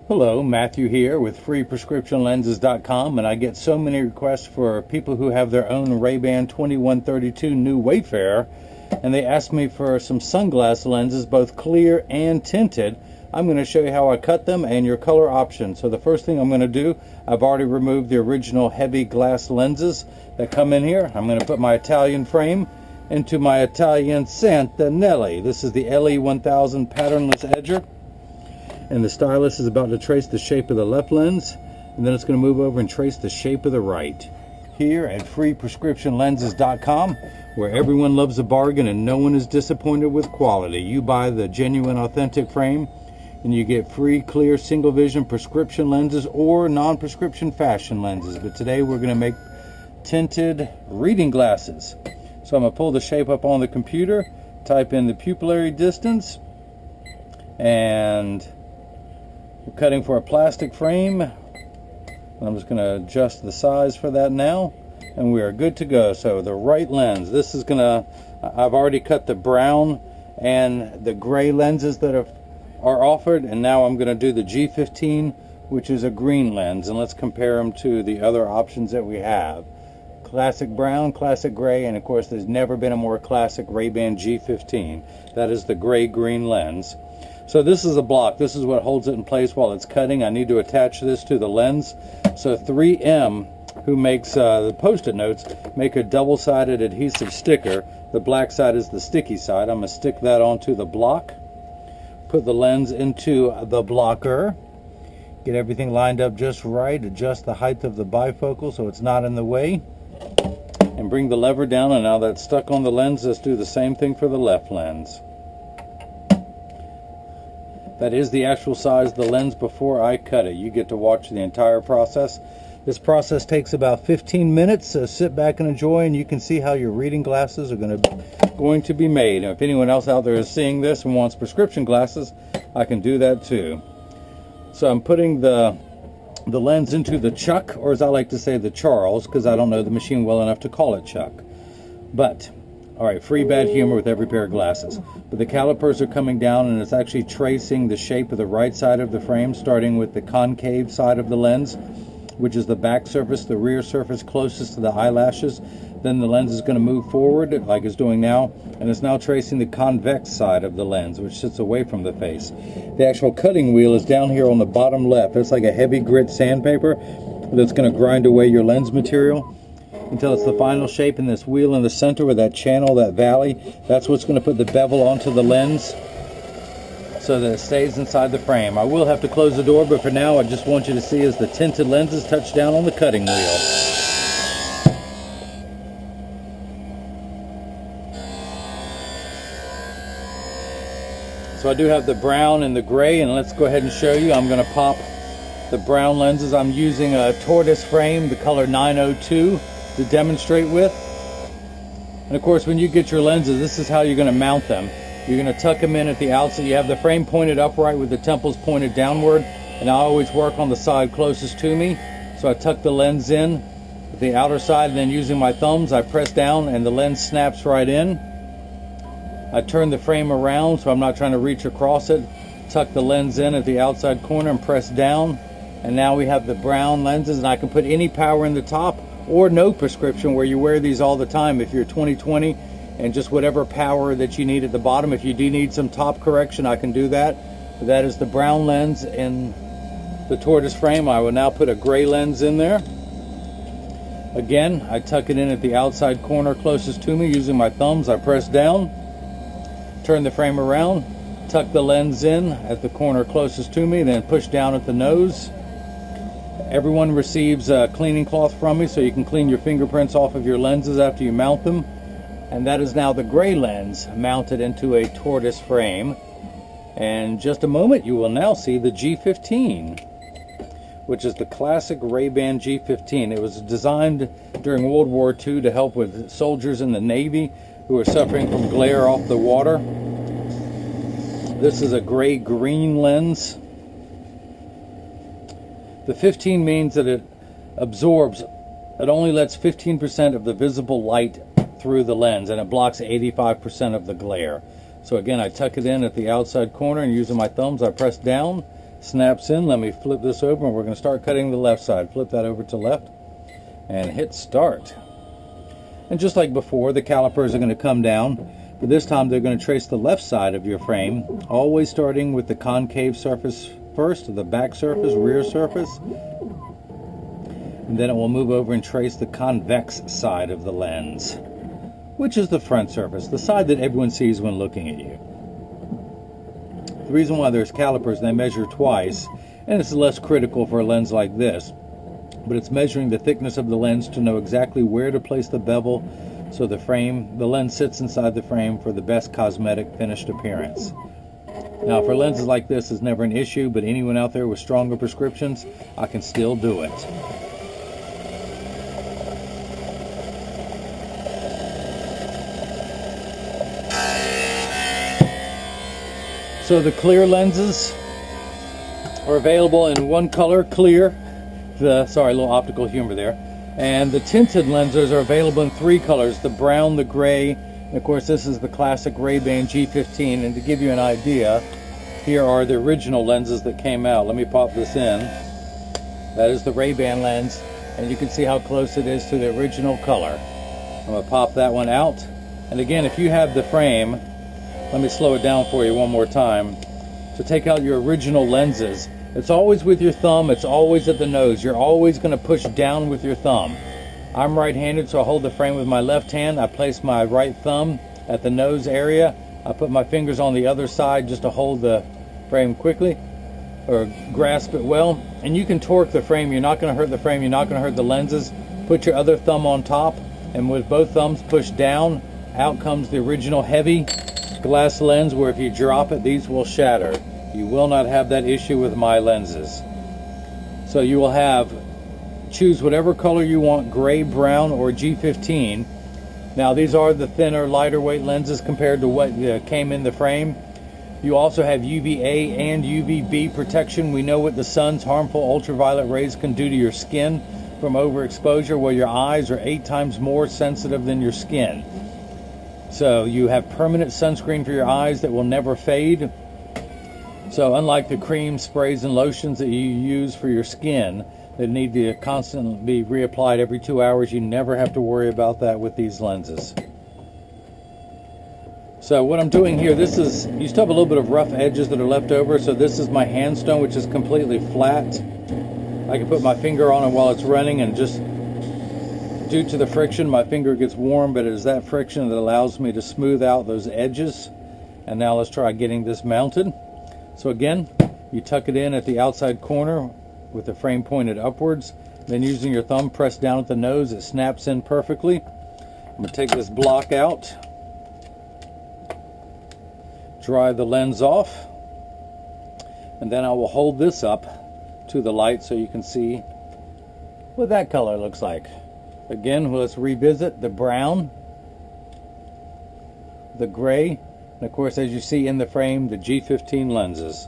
Hello, Matthew here with freeprescriptionlenses.com, and I get so many requests for people who have their own Rayban 2132 new Wayfarer, and they ask me for some sunglass lenses, both clear and tinted. I'm going to show you how I cut them and your color options. So the first thing I'm going to do, I've already removed the original heavy glass lenses that come in here. I'm going to put my Italian frame into my Italian Santanelli. This is the LE1000 patternless edger. And the stylus is about to trace the shape of the left lens, and then it's going to move over and trace the shape of the right. Here at freeprescriptionlenses.com, where everyone loves a bargain and no one is disappointed with quality. You buy the genuine authentic frame and you get free clear single vision prescription lenses or non-prescription fashion lenses. But today we're going to make tinted reading glasses. So I'm going to pull the shape up on the computer, type in the pupillary distance, and we're cutting for a plastic frame. I'm just going to adjust the size for that now, and we are good to go. So the right lens, this is going to, I've already cut the brown and the gray lenses that are offered, and now I'm going to do the G15, which is a green lens, and let's compare them to the other options that we have. Classic brown, classic gray, and of course there's never been a more classic Rayban G15. That is the gray-green lens. So this is a block. This is what holds it in place while it's cutting. I need to attach this to the lens. So 3M, who makes the Post-it notes, make a double-sided adhesive sticker. The black side is the sticky side. I'm going to stick that onto the block. Put the lens into the blocker. Get everything lined up just right. Adjust the height of the bifocal so it's not in the way. And bring the lever down, and now that's stuck on the lens. Let's do the same thing for the left lens. That is the actual size of the lens before I cut it. You get to watch the entire process. This process takes about 15 minutes, so sit back and enjoy, and you can see how your reading glasses are going to be made. And if anyone else out there is seeing this and wants prescription glasses, I can do that too. So I'm putting the lens into the chuck, or as I like to say, the Charles, because I don't know the machine well enough to call it chuck. But alright, free bad humor with every pair of glasses. But the calipers are coming down, and it's actually tracing the shape of the right side of the frame, starting with the concave side of the lens, which is the back surface, the rear surface closest to the eyelashes. Then the lens is going to move forward, like it's doing now, and it's now tracing the convex side of the lens, which sits away from the face. The actual cutting wheel is down here on the bottom left. It's like a heavy grit sandpaper that's going to grind away your lens material until it's the final shape. In this wheel in the center with that channel, that valley, that's what's going to put the bevel onto the lens so that it stays inside the frame. I will have to close the door, but for now I just want you to see as the tinted lenses touch down on the cutting wheel. So I do have the brown and the gray, and let's go ahead and show you. I'm going to pop the brown lenses. I'm using a tortoise frame, the color 902, to demonstrate with. And of course, when you get your lenses, this is how you're going to mount them. You're going to tuck them in at the outside. You have the frame pointed upright with the temples pointed downward, and I always work on the side closest to me. So I tuck the lens in at the outer side, and then using my thumbs I press down and the lens snaps right in. I turn the frame around so I'm not trying to reach across it. Tuck the lens in at the outside corner and press down, and now we have the brown lenses, and I can put any power in the top or no prescription, where you wear these all the time if you're 20/20, and just whatever power that you need at the bottom. If you do need some top correction, I can do that. But that is the brown lens in the tortoise frame. I will now put a gray lens in there. Again, I tuck it in at the outside corner closest to me. Using my thumbs, I press down, turn the frame around, tuck the lens in at the corner closest to me, then push down at the nose. Everyone receives a cleaning cloth from me, so you can clean your fingerprints off of your lenses after you mount them. And that is now the gray lens mounted into a tortoise frame. And in just a moment you will now see the G15, which is the classic Rayban G15. It was designed during World War II to help with soldiers in the Navy who are suffering from glare off the water. This is a gray-green lens. The 15 means that it absorbs, it only lets 15% of the visible light through the lens, and it blocks 85% of the glare. So again, I tuck it in at the outside corner, and using my thumbs I press down, Snaps in. Let me flip this over and we're going to start cutting the left side. Flip that over to left and hit start. And just like before, the calipers are going to come down, but this time they're going to trace the left side of your frame, always starting with the concave surface first, the back surface, rear surface, and then it will move over and trace the convex side of the lens, which is the front surface, the side that everyone sees when looking at you. The reason why there's calipers, they measure twice, and it's less critical for a lens like this, but it's measuring the thickness of the lens to know exactly where to place the bevel so the lens sits inside the frame for the best cosmetic finished appearance. Now for lenses like this, it's never an issue, but anyone out there with stronger prescriptions, I can still do it. So the clear lenses are available in one color, clear. Sorry, a little optical humor there. And the tinted lenses are available in three colors, the brown, the gray, and of course this is the classic Rayban G15. And to give you an idea, here are the original lenses that came out. Let me pop this in. That is the Rayban lens, and you can see how close it is to the original color. I'm going to pop that one out. And again, if you have the frame, let me slow it down for you one more time. To take out your original lenses, it's always with your thumb, it's always at the nose. You're always going to push down with your thumb. I'm right-handed, so I hold the frame with my left hand. I place my right thumb at the nose area. I put my fingers on the other side just to hold the frame quickly, or grasp it well. And you can torque the frame. You're not going to hurt the frame, you're not going to hurt the lenses. Put your other thumb on top, and with both thumbs pushed down, out comes the original heavy glass lens, where if you drop it, these will shatter. You will not have that issue with my lenses. So you will choose whatever color you want, gray, brown, or G15. Now these are the thinner, lighter weight lenses compared to what came in the frame. You also have UVA and UVB protection. We know what the sun's harmful ultraviolet rays can do to your skin from overexposure, where your eyes are 8 times more sensitive than your skin. So you have permanent sunscreen for your eyes that will never fade. So unlike the creams, sprays, and lotions that you use for your skin that need to constantly be reapplied every 2 hours, you never have to worry about that with these lenses. So what I'm doing here, you still have a little bit of rough edges that are left over. So this is my handstone, which is completely flat. I can put my finger on it while it's running, and just due to the friction, my finger gets warm, but it is that friction that allows me to smooth out those edges. And now let's try getting this mounted. So again, you tuck it in at the outside corner with the frame pointed upwards. Then using your thumb, press down at the nose, it snaps in perfectly. I'm going to take this block out, dry the lens off, and then I will hold this up to the light so you can see what that color looks like. Again, let's revisit the brown, the gray, and of course, as you see in the frame, the G15 lenses.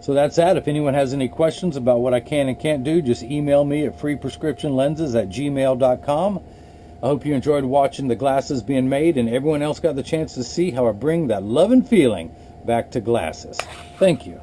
So that's that. If anyone has any questions about what I can and can't do, just email me at freeprescriptionlenses@gmail.com. I hope you enjoyed watching the glasses being made, and everyone else got the chance to see how I bring that love and feeling back to glasses. Thank you.